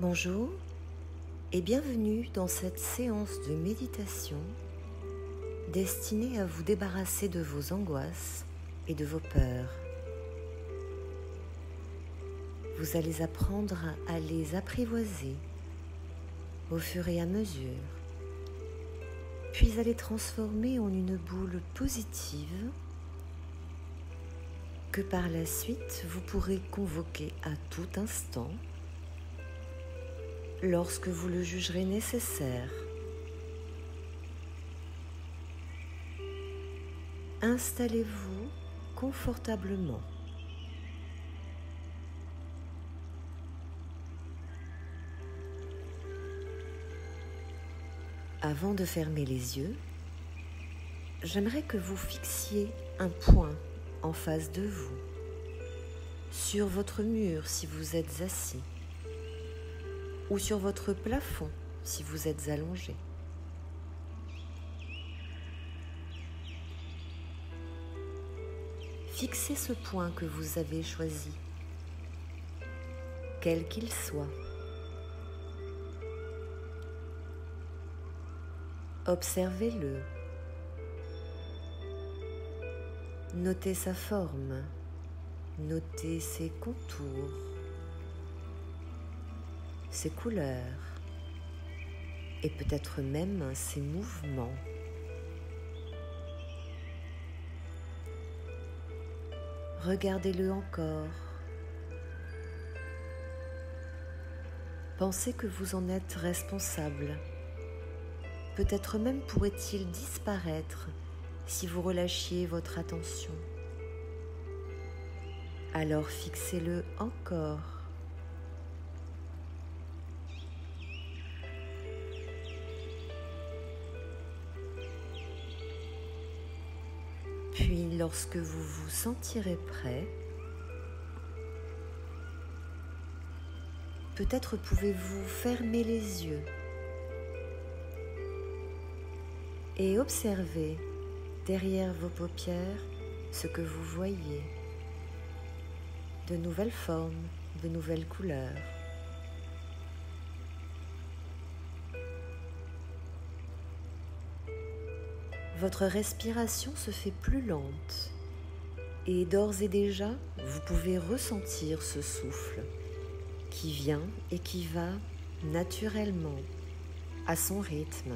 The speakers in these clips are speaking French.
Bonjour et bienvenue dans cette séance de méditation destinée à vous débarrasser de vos angoisses et de vos peurs. Vous allez apprendre à les apprivoiser au fur et à mesure, puis à les transformer en une boule positive que par la suite vous pourrez convoquer à tout instant lorsque vous le jugerez nécessaire. Installez-vous confortablement. Avant de fermer les yeux, j'aimerais que vous fixiez un point en face de vous, sur votre mur si vous êtes assis, ou sur votre plafond si vous êtes allongé. Fixez ce point que vous avez choisi, quel qu'il soit. Observez-le. Notez sa forme, notez ses contours, ses couleurs et peut-être même ses mouvements. Regardez-le encore. Pensez que vous en êtes responsable. Peut-être même pourrait-il disparaître si vous relâchiez votre attention. Alors fixez-le encore. Puis, lorsque vous vous sentirez prêt, peut-être pouvez-vous fermer les yeux et observer derrière vos paupières ce que vous voyez, de nouvelles formes, de nouvelles couleurs. Votre respiration se fait plus lente et d'ores et déjà, vous pouvez ressentir ce souffle qui vient et qui va naturellement à son rythme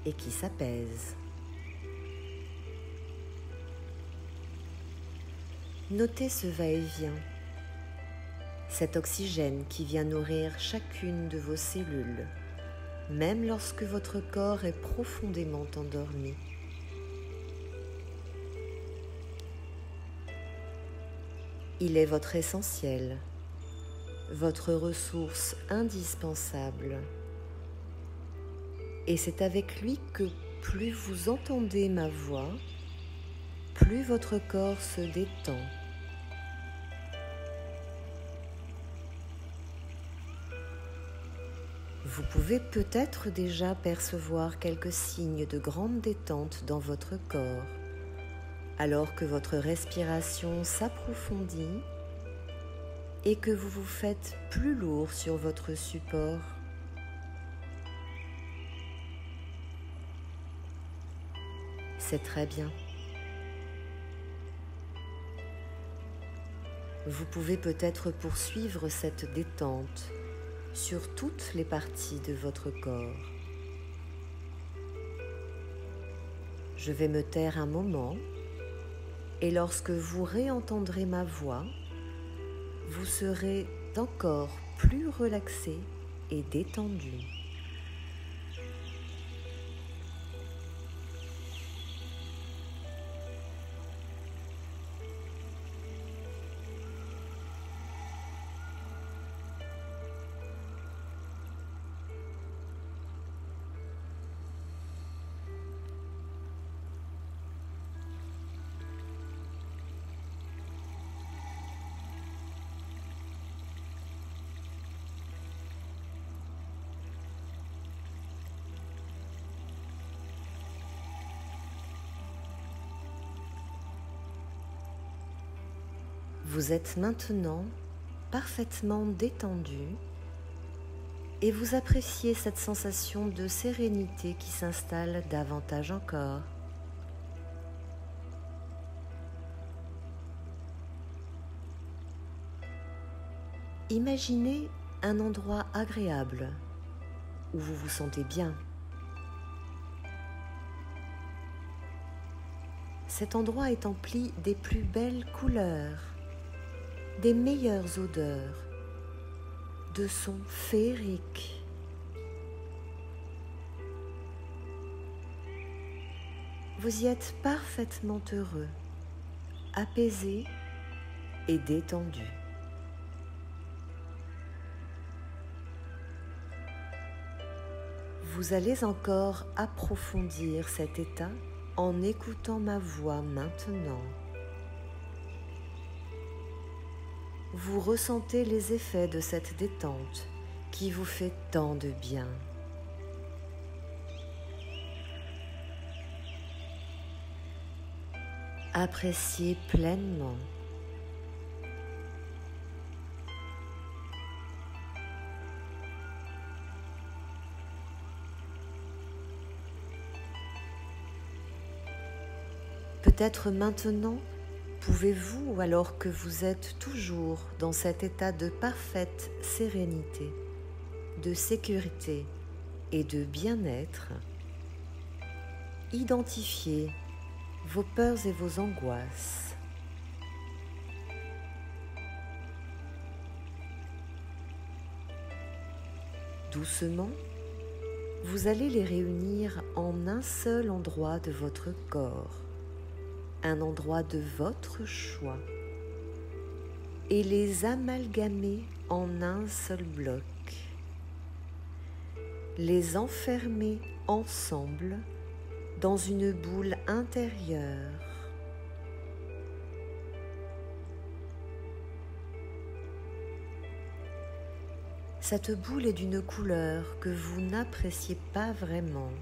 et qui s'apaise. Notez ce va-et-vient, cet oxygène qui vient nourrir chacune de vos cellules, même lorsque votre corps est profondément endormi. Il est votre essentiel, votre ressource indispensable. Et c'est avec lui que plus vous entendez ma voix, plus votre corps se détend. Vous pouvez peut-être déjà percevoir quelques signes de grande détente dans votre corps, alors que votre respiration s'approfondit et que vous vous faites plus lourd sur votre support. C'est très bien. Vous pouvez peut-être poursuivre cette détente sur toutes les parties de votre corps. Je vais me taire un moment et lorsque vous réentendrez ma voix, vous serez encore plus relaxé et détendu. Vous êtes maintenant parfaitement détendu et vous appréciez cette sensation de sérénité qui s'installe davantage encore. Imaginez un endroit agréable où vous vous sentez bien. Cet endroit est empli des plus belles couleurs, des meilleures odeurs, de sons féeriques. Vous y êtes parfaitement heureux, apaisé et détendu. Vous allez encore approfondir cet état en écoutant ma voix maintenant. Vous ressentez les effets de cette détente qui vous fait tant de bien. Appréciez pleinement. Peut-être maintenant, pouvez-vous, alors que vous êtes toujours dans cet état de parfaite sérénité, de sécurité et de bien-être, identifier vos peurs et vos angoisses. Doucement, vous allez les réunir en un seul endroit de votre corps, un endroit de votre choix, et les amalgamer en un seul bloc, les enfermer ensemble dans une boule intérieure. Cette boule est d'une couleur que vous n'appréciez pas vraiment.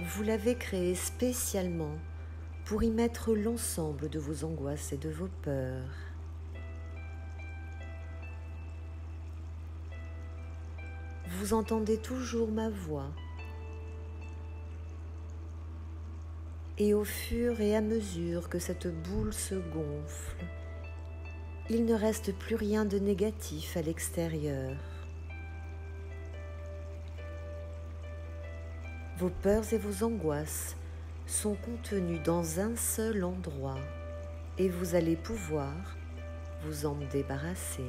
Vous l'avez créée spécialement pour y mettre l'ensemble de vos angoisses et de vos peurs. Vous entendez toujours ma voix. Et au fur et à mesure que cette boule se gonfle, il ne reste plus rien de négatif à l'extérieur. Vos peurs et vos angoisses sont contenues dans un seul endroit et vous allez pouvoir vous en débarrasser.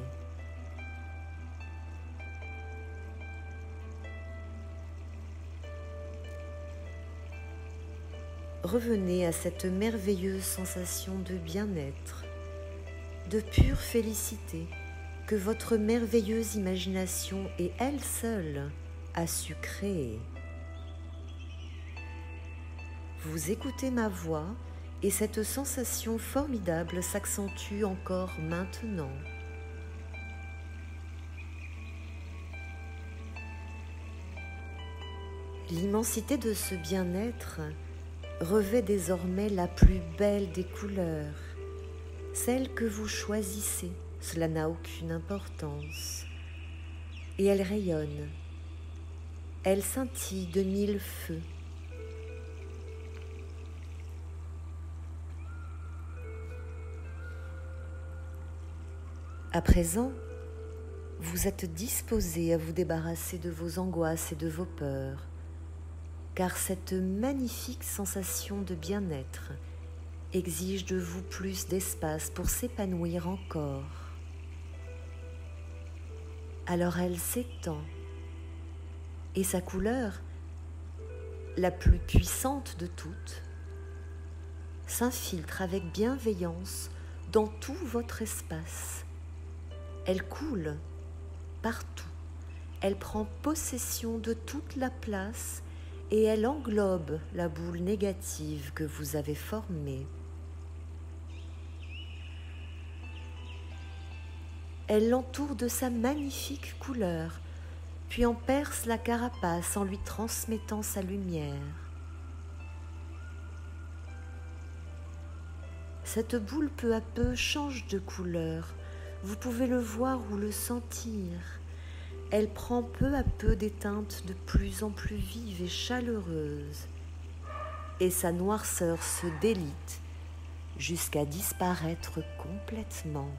Revenez à cette merveilleuse sensation de bien-être, de pure félicité que votre merveilleuse imagination et elle seule a su créer. Vous écoutez ma voix et cette sensation formidable s'accentue encore maintenant. L'immensité de ce bien-être revêt désormais la plus belle des couleurs, celle que vous choisissez, cela n'a aucune importance. Et elle rayonne, elle scintille de mille feux. À présent, vous êtes disposé à vous débarrasser de vos angoisses et de vos peurs, car cette magnifique sensation de bien-être exige de vous plus d'espace pour s'épanouir encore. Alors elle s'étend, et sa couleur, la plus puissante de toutes, s'infiltre avec bienveillance dans tout votre espace. Elle coule partout, elle prend possession de toute la place et elle englobe la boule négative que vous avez formée. Elle l'entoure de sa magnifique couleur, puis en perce la carapace en lui transmettant sa lumière. Cette boule peu à peu change de couleur, vous pouvez le voir ou le sentir. Elle prend peu à peu des teintes de plus en plus vives et chaleureuses, et sa noirceur se délite jusqu'à disparaître complètement.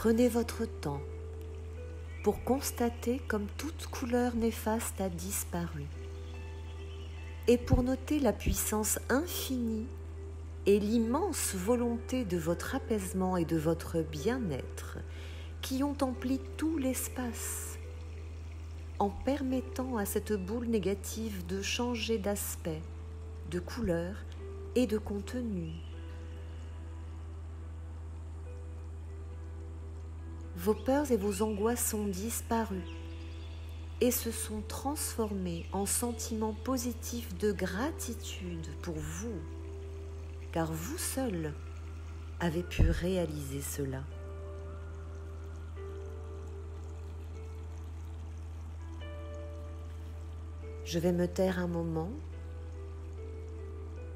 Prenez votre temps pour constater comme toute couleur néfaste a disparu et pour noter la puissance infinie et l'immense volonté de votre apaisement et de votre bien-être qui ont empli tout l'espace en permettant à cette boule négative de changer d'aspect, de couleur et de contenu. Vos peurs et vos angoisses sont disparues et se sont transformées en sentiments positifs de gratitude pour vous, car vous seul avez pu réaliser cela. Je vais me taire un moment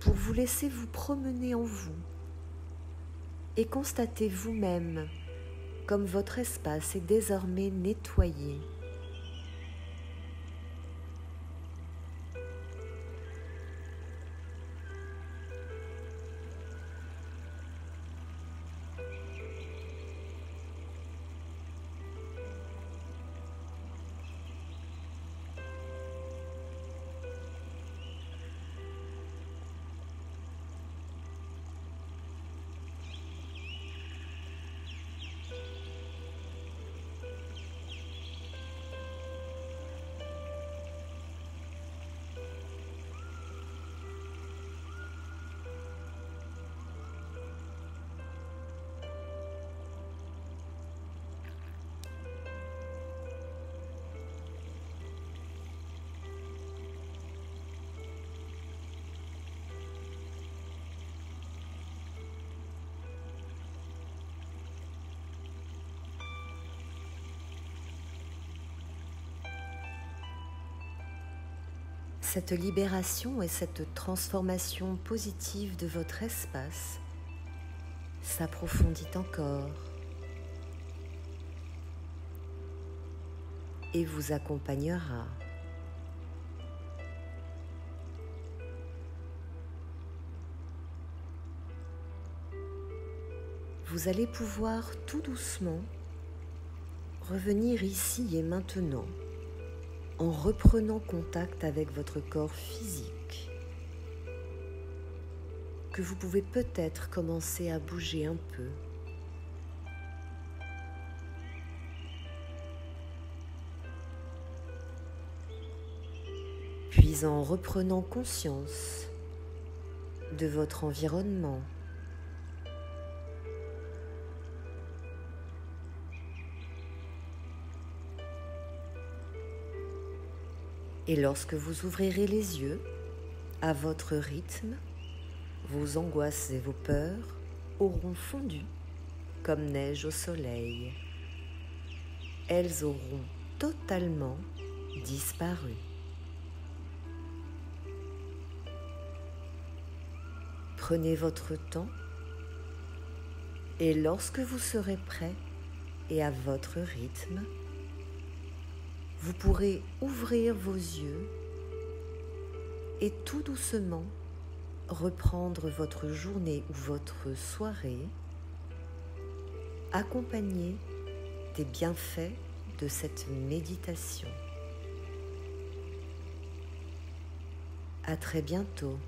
pour vous laisser vous promener en vous et constater vous-même comme votre espace est désormais nettoyé. Cette libération et cette transformation positive de votre espace s'approfondit encore et vous accompagnera. Vous allez pouvoir tout doucement revenir ici et maintenant en reprenant contact avec votre corps physique, que vous pouvez peut-être commencer à bouger un peu. Puis en reprenant conscience de votre environnement, et lorsque vous ouvrirez les yeux, à votre rythme, vos angoisses et vos peurs auront fondu comme neige au soleil. Elles auront totalement disparu. Prenez votre temps et lorsque vous serez prêt et à votre rythme, vous pourrez ouvrir vos yeux et tout doucement reprendre votre journée ou votre soirée accompagné des bienfaits de cette méditation. À très bientôt.